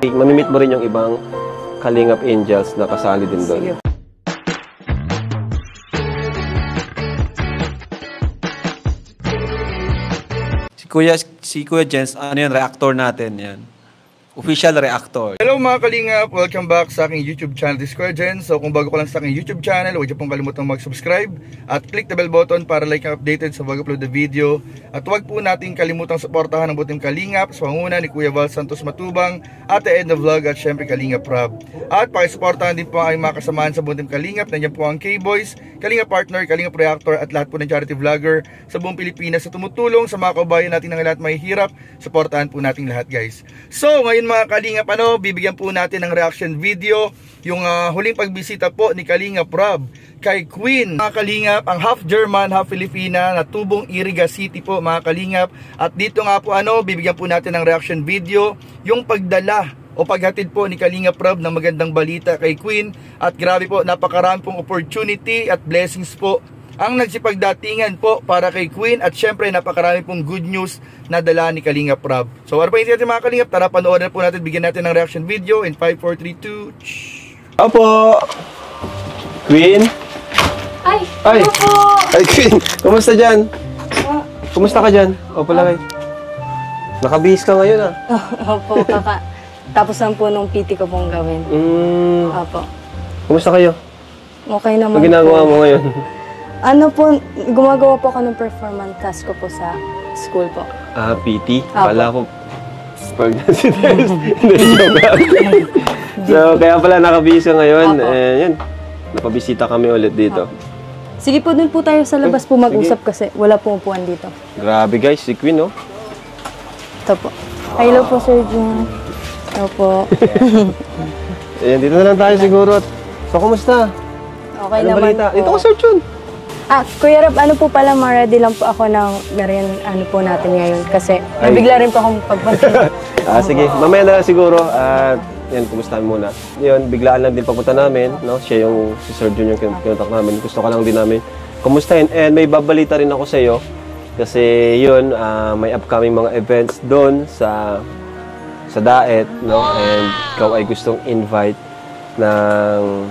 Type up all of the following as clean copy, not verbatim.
Mamimit mo rin yung ibang Kalingap Angels na kasali din doon. Sige. Si Kuya Jens, ano yan, reactor natin yan. Official reactor. Hello mga Kalingap! Welcome back sa aking YouTube channel, This Kuya Jens. So kung bago ka lang sa aking YouTube channel, huwag niyo pong kalimutang mag-subscribe at click the bell button para like and updated sa bago upload na video. At huwag po natin kalimutang suportahan ang buting Kalingap sa panguna ni Kuya Val Santos Matubang, Ate Edna Vlog at syempre Kalingap Rob. At pakisuportahan din po ang aming mga kasamahan sa buting Kalingap. Nandiyan po ang K-Boys, Kalingap Partner, Kalingap Reactor at lahat po ng charity vlogger sa buong Pilipinas sa tumutulong sa mga kabayan natin ng lahat may hirap. Suportahan po natin lahat, guys. So ngayon mga Kalingap, bibigyan po natin ng reaction video yung huling pagbisita po ni Kalingap Rob kay Queen. Mga Kalingap, ang half German, half Filipina na tubong Iriga City po mga Kalingap. At dito nga po bibigyan po natin ng reaction video yung pagdala o paghatid po ni Kalingap Rob ng magandang balita kay Queen. At grabe po, napakarami pong opportunity at blessings po ang nagsipagdatingan po para kay Queen. At syempre napakarami pong good news na dala ni Kalingap Rob. So ano pa hindi natin mga Kalingap, tara panoorin na po natin, bigyan natin ng reaction video in 5, 4, 3, 2. Opo! Queen? Ay! Ay! Opo! Ay, Queen! Kumusta dyan? Kumusta ka dyan? Opo lang. Nakabihis ka ngayon Opo, tapos lang po nung PT ko pong gawin. Opo. Kumusta kayo? Okay naman Ano ginagawa mo ngayon? Ano po, gumagawa po ako ng performance task ko po sa school po. PT? Opo. Kala ko pregnancy test. Hindi, joke lang. So, kaya pala nakabihis ka ngayon. Opo. Yan. Napabisita kami ulit dito. Opo. Sige po, dun po tayo sa labas po mag-usap kasi wala pong upuan dito. Grabe guys, si Queen, no? Ito po. Hello po, Sir Jun. Opo. Ayan, dito na lang tayo siguro. So, kumusta? Okay Anong naman balita? po. Dito ka, Sir Jun. Kuya Rob, ano po pala, ma-ready lang po ako ng ano po natin ngayon kasi nabigla rin po akong pagpunta. Sige, mamaya na lang siguro. At yan, kumusta muna. Yun, biglaan lang din papunta namin, no? Siya yung, si Sir Jun yung kinontak namin. Gusto ka lang din namin kumustahin. And may babalita rin ako sa iyo. Kasi yun, may upcoming mga events doon sa Daet, no? And ikaw ay gustong invite ng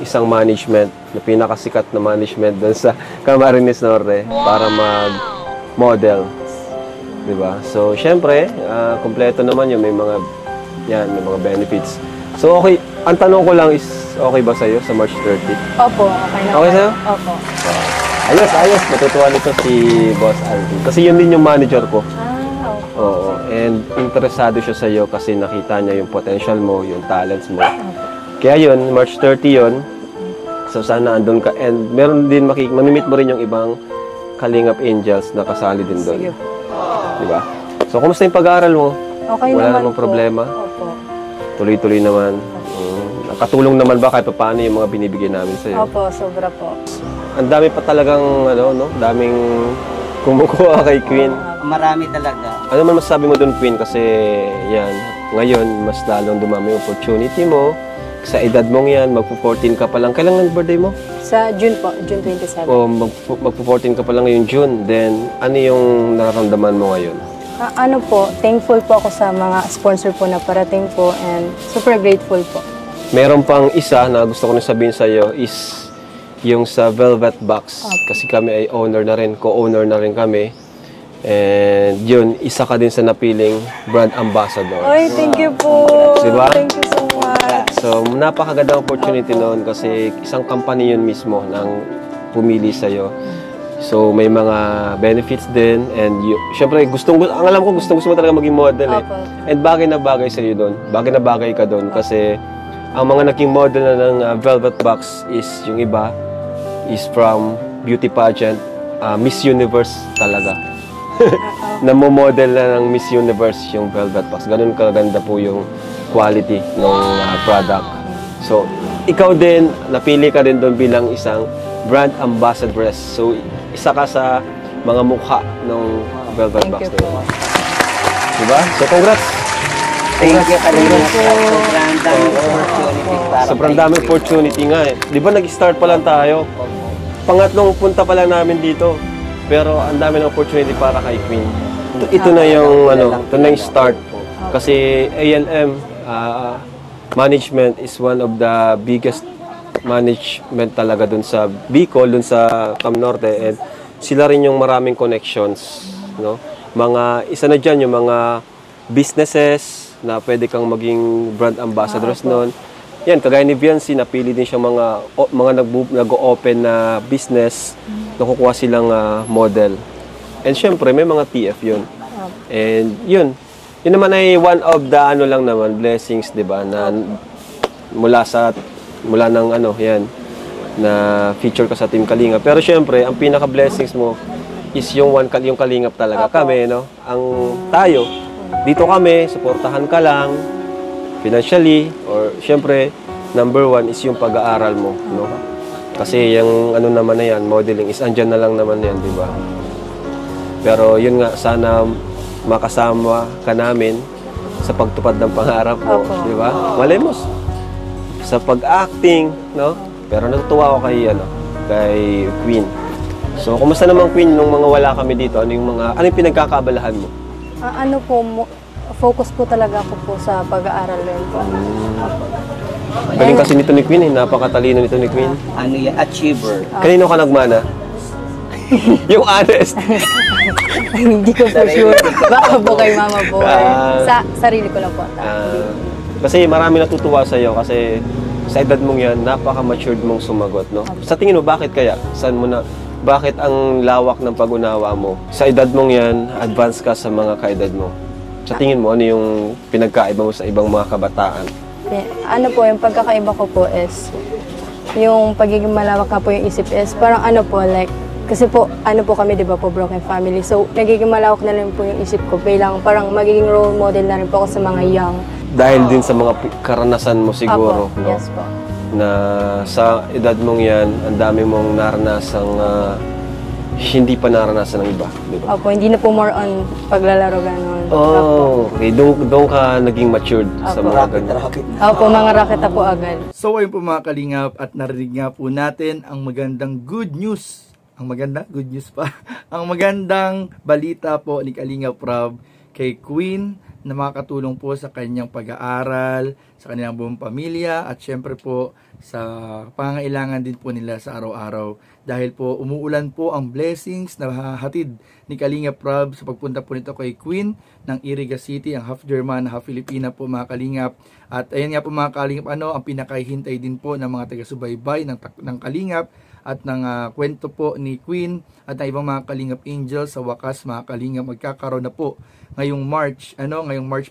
isang management, na pinakasikat na management doon sa Camarines Norte para mag-model. Diba? So, syempre, kompleto naman yun. May mga benefits. So, okay. Ang tanong ko lang is, okay ba sa'yo sa March 30? Opo, okay na. Okay sa'yo? Opo. Ayos. Matutuwa nito si Boss Alvin. Kasi yun din yung manager ko. Okay. Oo. And interesado siya sa'yo kasi nakita niya yung potential mo, yung talents mo. Kaya yun, March 30 yun. So sana andun ka. And meron din mamimit mo rin yung ibang Kalingap Angels na kasali din doon. Sige po. Diba? So kumusta yung pag-aaral mo? Okay Wala naman namang po. problema? Opo. Tuloy-tuloy naman. Nakatulong naman ba kahit paano yung mga binibigay namin sa'yo? Opo, sobra po. Ang dami pa talagang, daming kumukuha kay Queen. Marami talaga. Ano man masasabi mo doon, Queen? Kasi yan, ngayon, mas lalong dumami yung opportunity mo. Sa edad mong yan, magpo-14 ka pa lang. Kailan ang birthday mo? Sa June po, June 27. O magpo-14 ka pa lang ngayong June. Then, ano yung nararamdaman mo ngayon? Ano po, thankful po ako sa mga sponsor po na parating po and super grateful po. Meron pang isa na gusto ko na sabihin sa'yo is yung sa Velvet Box. Okay. Kasi kami ay owner na rin, co-owner na rin kami. And yun, isa ka din sa napiling brand ambassador. Oy, thank you po. Diba? Thank you so much. So, napakagandang opportunity noon kasi isang company yun mismo nang pumili sa'yo. So, may mga benefits din and syempre, ang alam ko gusto mo talaga maging model eh. Opo. And bagay na bagay sa'yo doon. Bagay na bagay ka doon kasi ang mga naging model na ng Velvet Box is yung iba is from beauty pageant, Miss Universe talaga. Namomodel na ng Miss Universe yung Velvet Box. Ganun kaganda po yung quality ng product. So, ikaw din, napili ka din doon bilang isang brand ambassadress. So, isa ka sa mga mukha ng Velvet Box. Thank you po. Diba? So, congrats! Thank you kanina po. Sobrang daming opportunity para Sobrang daming opportunity nga eh. Di ba nag-start pa lang tayo? Pangatlong punta pa lang namin dito. Pero ang dami ng opportunity para kay Queen. Ito na yung ito na yung start. Kasi A&M management is one of the biggest management talaga dun sa Bicol, dun sa Cam Norte, and sila rin yung maraming connections, no? Isa na dyan yung mga businesses na pwede kang maging brand ambassadors noon. Yan, kagaya ni Viancy, napili din siya mga nag-o-open na business, nakukuha silang model. And syempre, may mga TF yun. And yun naman ay one of the lang naman, blessings, di ba, na mula ng yan, na feature ka sa Team Kalingap. Pero syempre, ang pinaka-blessings mo is yung Kalingap talaga. Kami, no? Tayo, dito kami, suportahan ka lang, financially, or syempre, number one is yung pag-aaral mo, no? Kasi yung naman na yan, modeling is andyan na lang naman yan, di ba? Pero yun nga, sana makasama ka namin sa pagtupad ng pangarap mo, di ba? Malay mo, sa pag-acting, no? Pero natutuwa ako kay Queen. So, kumusta naman, Queen, nung mga wala kami dito? Ano yung pinagkakaabalahan mo? Focus po talaga ako po sa pag-aaral rin po. Galing kasi nito ni Queen, napakatalino nito ni Queen. Ano yan? Achiever. Kanino ka nagmana? Yung honest. Hindi ko po sure. Baka po kay mama po. Sa sarili ko lang po. Kasi marami natutuwa sa'yo kasi sa edad mong yan, napaka-matured mong sumagot, no? Sa tingin mo, bakit kaya? Bakit ang lawak ng pag-unawa mo? Sa edad mong yan, advance ka sa mga kaedad mo. Sa tingin mo, ano yung pinagkaiba mo sa ibang mga kabataan? Yung pagkakaiba ko po is, yung pagiging malawak na po yung isip is, parang kasi po, kami, di ba po, broken family. So, nagiging malawak na rin po yung isip ko. Bilang parang magiging role model na rin po ako sa mga young. Dahil din sa mga karanasan mo siguro, Apo, no? yes po. Na sa edad mong yan, ang dami mong naranasang hindi pa naranasan ng iba, di ba? Opo, hindi na po more on paglalaro gano'n. Okay. Doon ka naging matured sa mga ganun. Opo, mga racket na po agad. So ayun po mga Kalingap, at narinig nga po natin ang magandang good news. Ang magandang balita po ni Kalingap Rob kay Queen na makakatulong po sa kanyang pag-aaral, sa kanilang buong pamilya, at syempre po sa pangangailangan din po nila sa araw-araw. Dahil po umuulan po ang blessings na hatid ni Kalingap Rob sa pagpunta po nito kay Queen ng Iriga City, ang half German, half Filipina po mga Kalingap. At ayan nga po mga Kalingap, ang pinakahintay din po ng mga taga-subaybay ng Kalingap at ng kwento po ni Queen at ng ibang mga Kalingap Angels. Sa wakas mga Kalingap, magkakaroon na po ngayong March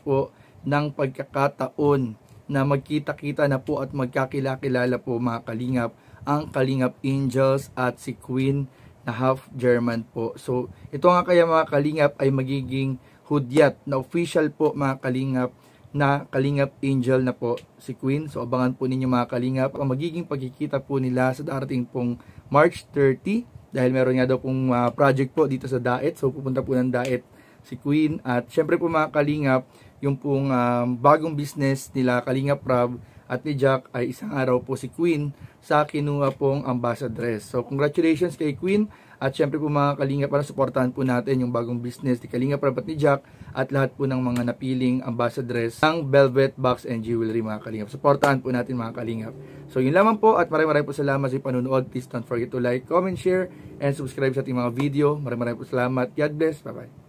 po ng pagkakataon na magkita-kita na po at magkakilala po mga Kalingap ang Kalingap Angels at si Queen na half German po. So ito nga kaya mga Kalingap ay magiging hudyat na official po mga Kalingap na Kalingap Angel na po si Queen. So abangan po ninyo mga Kalingap ang magiging pagkikita po nila sa darating pong March 30 dahil meron nga daw pong project po dito sa Daet. So pupunta po ng Daet si Queen. At syempre po mga Kalingap, yung pong bagong business nila Kalingap Rob at ni Jack ay isang araw po si Queen sa kinuha pong ambassadress. So congratulations kay Queen. At syempre po mga Kalingap, para supportahan po natin yung bagong business ni Kalingap Rob at ni Jack at lahat po ng mga napiling ambassadress ng Velvet Box and Jewelry mga Kalingap. Supportahan po natin mga Kalingap. So yun lamang po at maraming po salamat sa panunood. Please don't forget to like, comment, share, and subscribe sa ating mga video. Maraming po salamat. God bless. Bye-bye.